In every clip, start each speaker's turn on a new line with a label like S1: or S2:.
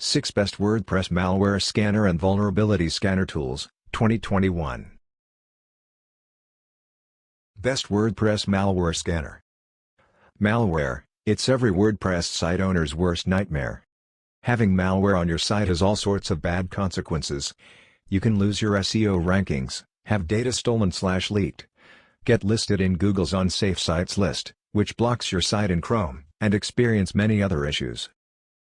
S1: 6 Best WordPress Malware Scanner and Vulnerability Scanner Tools, 2021. Best WordPress Malware Scanner. Malware, it's every WordPress site owner's worst nightmare. Having malware on your site has all sorts of bad consequences. You can lose your SEO rankings, have data stolen/leaked, get listed in Google's unsafe sites list, which blocks your site in Chrome, and experience many other issues.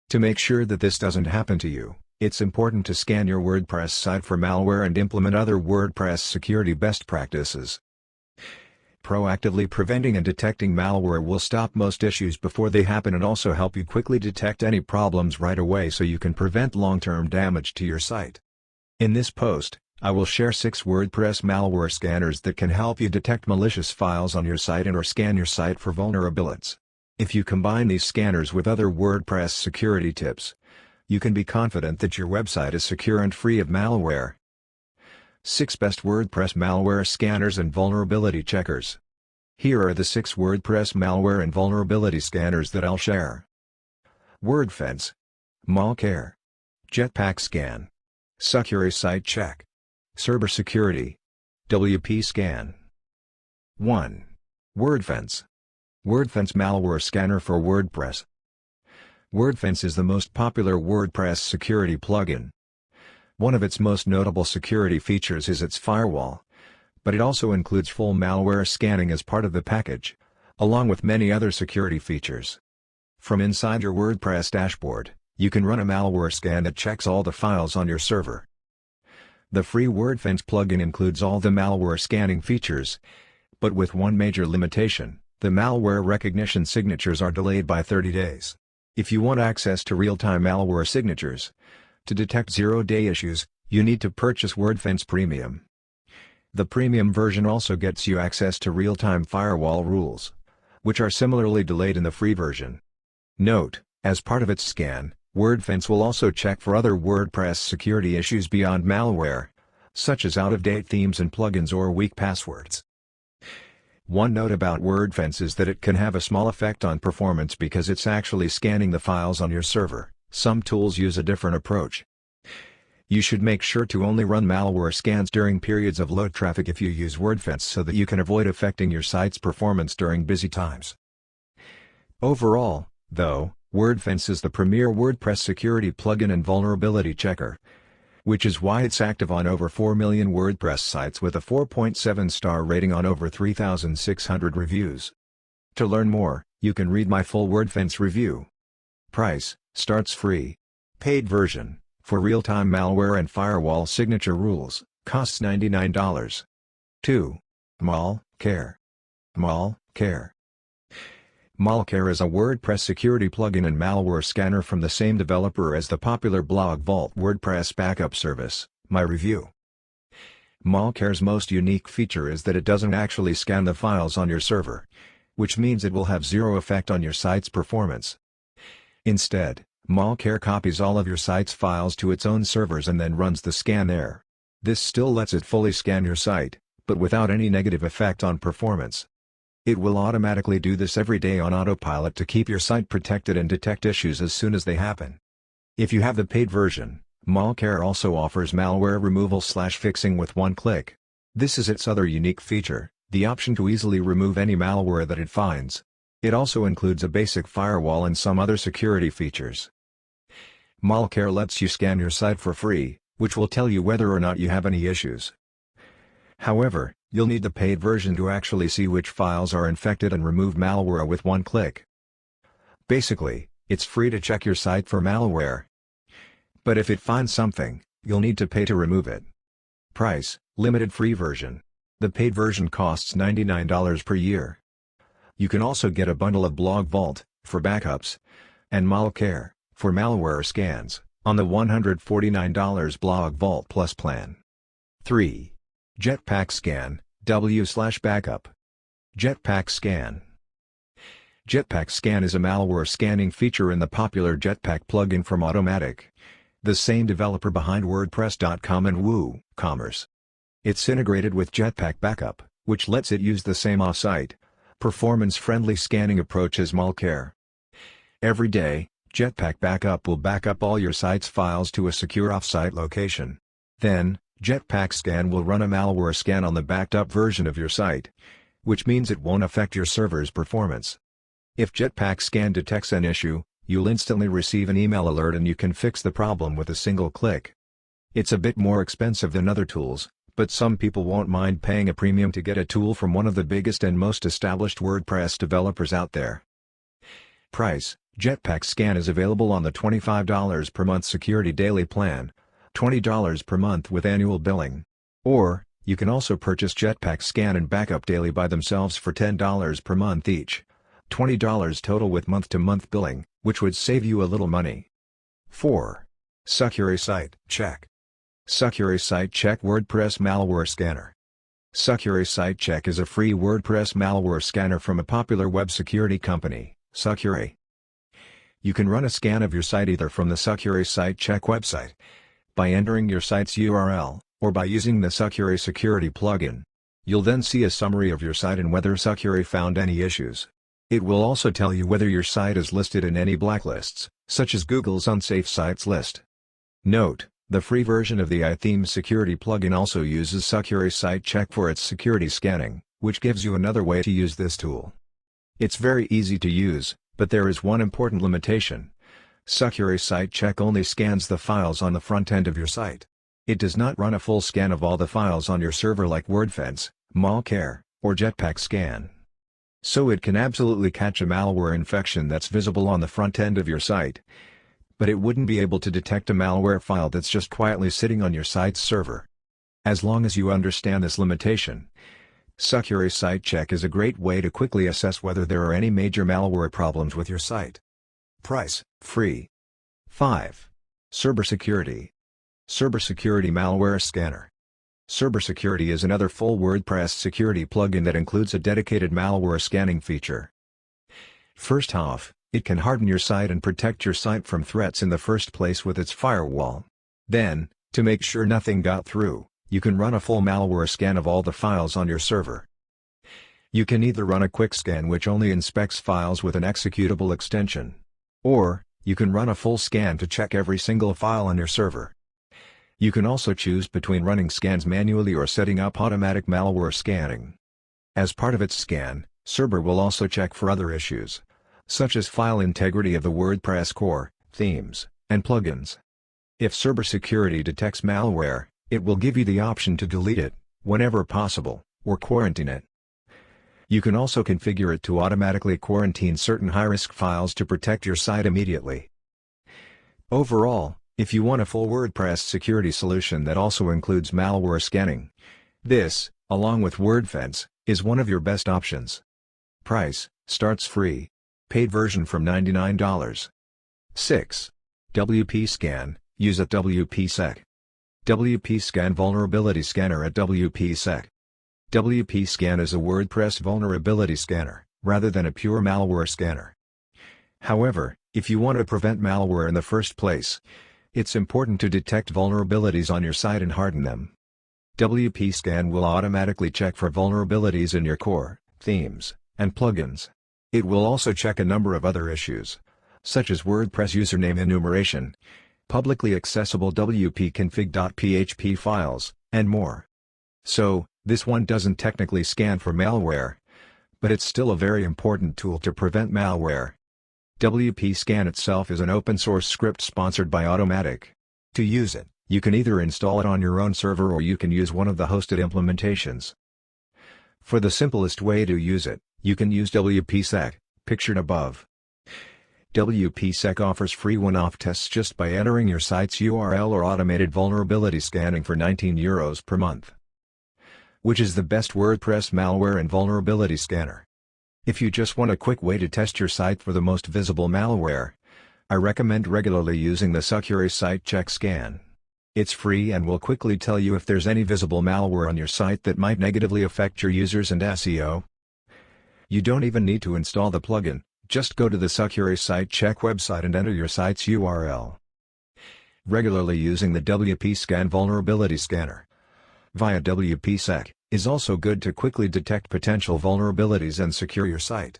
S1: To make sure that this doesn't happen to you, it's important to scan your WordPress site for malware and implement other WordPress security best practices. Proactively preventing and detecting malware will stop most issues before they happen and also help you quickly detect any problems right away so you can prevent long-term damage to your site. In this post, I will share 6 WordPress malware scanners that can help you detect malicious files on your site and/or scan your site for vulnerabilities. If you combine these scanners with other WordPress security tips, you can be confident that your website is secure and free of malware. 6 Best WordPress Malware Scanners and Vulnerability Checkers. Here are the 6 WordPress malware and vulnerability scanners that I'll share. WordFence, Malcare, Jetpack Scan, Secure Site Check, Cerber Security, WP Scan. 1. WordFence. WordFence Malware Scanner for WordPress. WordFence is the most popular WordPress security plugin. One of its most notable security features is its firewall, but it also includes full malware scanning as part of the package, along with many other security features. From inside your WordPress dashboard, you can run a malware scan that checks all the files on your server. The free WordFence plugin includes all the malware scanning features, but with one major limitation: the malware recognition signatures are delayed by 30 days. If you want access to real-time malware signatures, to detect zero-day issues, you need to purchase WordFence Premium. The Premium version also gets you access to real-time firewall rules, which are similarly delayed in the free version. Note, as part of its scan, WordFence will also check for other WordPress security issues beyond malware, such as out-of-date themes and plugins or weak passwords. One note about WordFence is that it can have a small effect on performance because it's actually scanning the files on your server. Some tools use a different approach. You should make sure to only run malware scans during periods of low traffic if you use WordFence so that you can avoid affecting your site's performance during busy times. Overall, though, WordFence is the premier WordPress security plugin and vulnerability checker, which is why it's active on over 4 million WordPress sites with a 4.7-star rating on over 3,600 reviews. To learn more, you can read my full WordFence review. Price: starts free. Paid version, for real-time malware and firewall signature rules, costs $99. 2. Malcare. Malcare. Malcare is a WordPress security plugin and malware scanner from the same developer as the popular Blog Vault WordPress backup service, my review. Malcare's most unique feature is that it doesn't actually scan the files on your server, which means it will have zero effect on your site's performance. Instead, Malcare copies all of your site's files to its own servers and then runs the scan there. This still lets it fully scan your site, but without any negative effect on performance. It will automatically do this every day on autopilot to keep your site protected and detect issues as soon as they happen. If you have the paid version, Malcare also offers malware removal/fixing with one click. This is its other unique feature, the option to easily remove any malware that it finds. It also includes a basic firewall and some other security features. Malcare lets you scan your site for free, which will tell you whether or not you have any issues. However, you'll need the paid version to actually see which files are infected and remove malware with one click. Basically, it's free to check your site for malware. But if it finds something, you'll need to pay to remove it. Price: limited free version. The paid version costs $99 per year. You can also get a bundle of Blog Vault, for backups, and Malcare, for malware scans, on the $149 Blog Vault Plus plan. 3. Jetpack Scan, W/backup. Jetpack Scan. Jetpack Scan is a malware scanning feature in the popular Jetpack plugin from Automatic, the same developer behind WordPress.com and WooCommerce. It's integrated with Jetpack Backup, which lets it use the same off-site, performance-friendly scanning approach as Malcare. Every day, Jetpack Backup will back up all your site's files to a secure off-site location. Then, Jetpack Scan will run a malware scan on the backed up version of your site, which means it won't affect your server's performance. If Jetpack Scan detects an issue, you'll instantly receive an email alert and you can fix the problem with a single click. It's a bit more expensive than other tools, but some people won't mind paying a premium to get a tool from one of the biggest and most established WordPress developers out there. Price: Jetpack Scan is available on the $25 per month security daily plan, $20 per month with annual billing. Or, you can also purchase Jetpack Scan and Backup Daily by themselves for $10 per month each, $20 total with month-to-month billing, which would save you a little money. 4. Secure Site Check. Secure Site Check WordPress Malware Scanner. Secure Site Check is a free WordPress malware scanner from a popular web security company, Secure. You can run a scan of your site either from the Secure Site Check website, by entering your site's URL, or by using the Secure Security plugin. You'll then see a summary of your site and whether Secure found any issues. It will also tell you whether your site is listed in any blacklists, such as Google's Unsafe Sites list. Note: the free version of the iThemes security plugin also uses Secure Site Check for its security scanning, which gives you another way to use this tool. It's very easy to use, but there is one important limitation. Secure Site Check only scans the files on the front end of your site. It does not run a full scan of all the files on your server like WordFence, Malware, or Jetpack Scan. So it can absolutely catch a malware infection that's visible on the front end of your site, but it wouldn't be able to detect a malware file that's just quietly sitting on your site's server. As long as you understand this limitation, Secure Site Check is a great way to quickly assess whether there are any major malware problems with your site. Price: free. 5. Cybersecurity. Cybersecurity Malware Scanner. Cybersecurity is another full WordPress security plugin that includes a dedicated malware scanning feature. First off, it can harden your site and protect your site from threats in the first place with its firewall. Then, to make sure nothing got through, you can run a full malware scan of all the files on your server. You can either run a quick scan which only inspects files with an executable extension, or you can run a full scan to check every single file on your server. You can also choose between running scans manually or setting up automatic malware scanning. As part of its scan, Cerber will also check for other issues, such as file integrity of the WordPress core, themes, and plugins. If cybersecurity detects malware, it will give you the option to delete it, whenever possible, or quarantine it. You can also configure it to automatically quarantine certain high-risk files to protect your site immediately. Overall, if you want a full WordPress security solution that also includes malware scanning, this, along with WordFence, is one of your best options. Price: starts free. Paid version from $99. 6. WP Scan, use at WPSec. WP Scan Vulnerability Scanner at WPSec. WP Scan is a WordPress vulnerability scanner, rather than a pure malware scanner. However, if you want to prevent malware in the first place, it's important to detect vulnerabilities on your site and harden them. WP Scan will automatically check for vulnerabilities in your core, themes, and plugins. It will also check a number of other issues, such as WordPress username enumeration, publicly accessible wp-config.php files, and more. So, this one doesn't technically scan for malware, but it's still a very important tool to prevent malware. WP Scan itself is an open-source script sponsored by Automatic. To use it, you can either install it on your own server or you can use one of the hosted implementations. For the simplest way to use it, you can use WPSec, pictured above. WPSec offers free one-off tests just by entering your site's URL or automated vulnerability scanning for €19 per month. Which is the best WordPress malware and vulnerability scanner? If you just want a quick way to test your site for the most visible malware, I recommend regularly using the Secure Site Check scan. It's free and will quickly tell you if there's any visible malware on your site that might negatively affect your users and SEO. You don't even need to install the plugin, just go to the Secure Site Check website and enter your site's URL. Regularly using the WP Scan Vulnerability Scanner via WPSec is also good to quickly detect potential vulnerabilities and secure your site.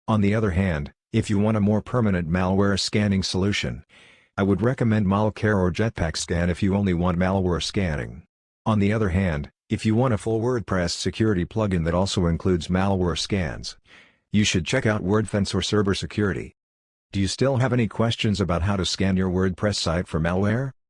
S1: On the other hand, If you want a more permanent malware scanning solution, I would recommend Malcare or Jetpack Scan if you only want malware scanning. On the other hand, if you want a full WordPress security plugin that also includes malware scans, you should check out WordFence or Cerber Security. Do you still have any questions about how to scan your WordPress site for malware?